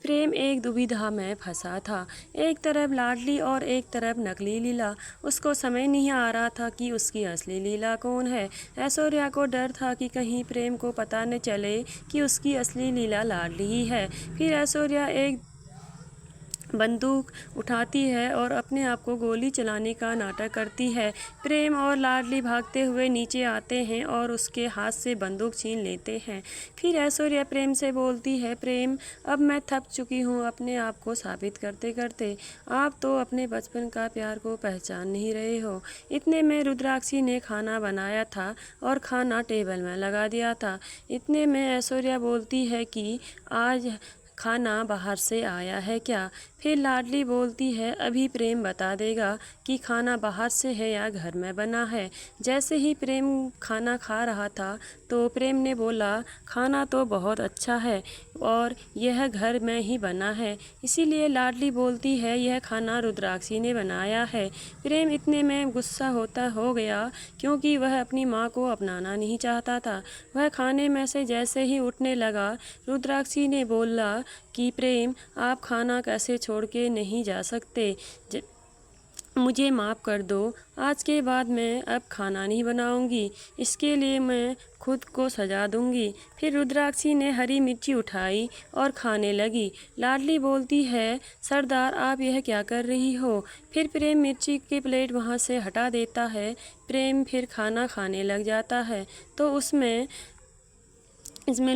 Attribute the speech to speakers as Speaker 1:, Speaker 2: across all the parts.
Speaker 1: प्रेम एक दुविधा में फंसा था। एक तरफ लाडली और एक तरफ नकली लीला। उसको समझ नहीं आ रहा था कि उसकी असली लीला कौन है। ऐश्वर्या को डर था कि कहीं प्रेम को पता न चले कि उसकी असली लीला लाडली ही है। फिर ऐश्वर्या एक बंदूक उठाती है और अपने आप को गोली चलाने का नाटक करती है। प्रेम और लाडली भागते हुए नीचे आते हैं और उसके हाथ से बंदूक छीन लेते हैं। फिर ऐश्वर्या प्रेम से बोलती है, प्रेम, अब मैं थक चुकी हूँ अपने आप को साबित करते करते। आप तो अपने बचपन का प्यार को पहचान नहीं रहे हो। इतने में रुद्राक्षी ने खाना बनाया था और खाना टेबल में लगा दिया था। इतने में ऐश्वर्या बोलती है कि आज खाना बाहर से आया है क्या। फिर लाडली बोलती है, अभी प्रेम बता देगा कि खाना बाहर से है या घर में बना है। जैसे ही प्रेम खाना खा रहा था तो प्रेम ने बोला, खाना तो बहुत अच्छा है और यह घर में ही बना है। इसीलिए लाडली बोलती है, यह खाना रुद्राक्षी ने बनाया है। प्रेम इतने में गुस्सा हो गया क्योंकि वह अपनी माँ को अपनाना नहीं चाहता था। वह खाने में से जैसे ही उठने लगा, रुद्राक्षी ने बोला कि प्रेम, आप खाना कैसे छोड़ के नहीं जा सकते, मुझे माफ़ कर दो। आज के बाद मैं अब खाना नहीं बनाऊंगी। इसके लिए मैं खुद को सजा दूंगी। फिर रुद्राक्षी ने हरी मिर्ची उठाई और खाने लगी। लाडली बोलती है, सरदार, आप यह क्या कर रही हो। फिर प्रेम मिर्ची की प्लेट वहाँ से हटा देता है। प्रेम फिर खाना खाने लग जाता है तो इसमें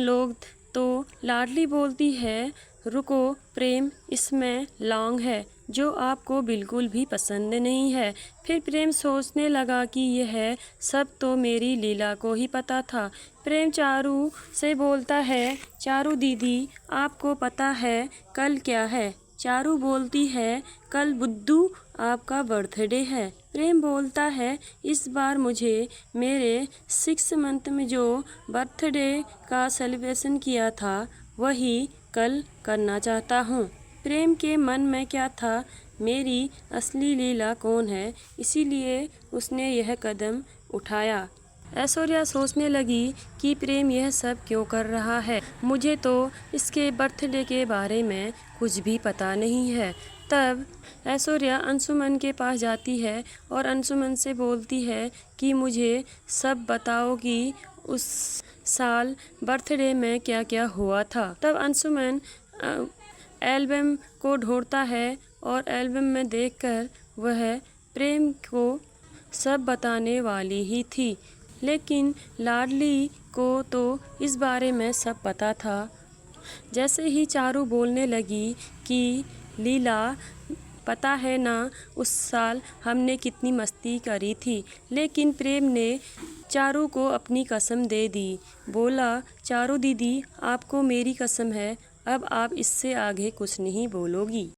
Speaker 1: लोग तो लाडली बोलती है, रुको प्रेम, इसमें लौंग है जो आपको बिल्कुल भी पसंद नहीं है। फिर प्रेम सोचने लगा कि यह सब तो मेरी लीला को ही पता था। प्रेम चारू से बोलता है, चारू दीदी, आपको पता है कल क्या है। चारू बोलती है, कल बुद्धू आपका बर्थडे है। प्रेम बोलता है, इस बार मुझे मेरे 6 मंथ में जो बर्थडे का सेलिब्रेशन किया था वही कल करना चाहता हूँ। प्रेम के मन में क्या था, मेरी असली लीला कौन है, इसीलिए उसने यह कदम उठाया। ऐश्वर्या सोचने लगी कि प्रेम यह सब क्यों कर रहा है। मुझे तो इसके बर्थडे के बारे में कुछ भी पता नहीं है। तब ऐश्वर्या अंशुमन के पास जाती है और अंशुमन से बोलती है कि मुझे सब बताओ कि उस साल बर्थडे में क्या क्या हुआ था। तब अंशुमन एल्बम को ढूंढता है और एल्बम में देखकर वह प्रेम को सब बताने वाली ही थी। लेकिन लाडली को तो इस बारे में सब पता था। जैसे ही चारू बोलने लगी कि लीला, पता है ना उस साल हमने कितनी मस्ती करी थी, लेकिन प्रेम ने चारू को अपनी कसम दे दी। बोला, चारू दीदी, आपको मेरी कसम है, अब आप इससे आगे कुछ नहीं बोलोगी।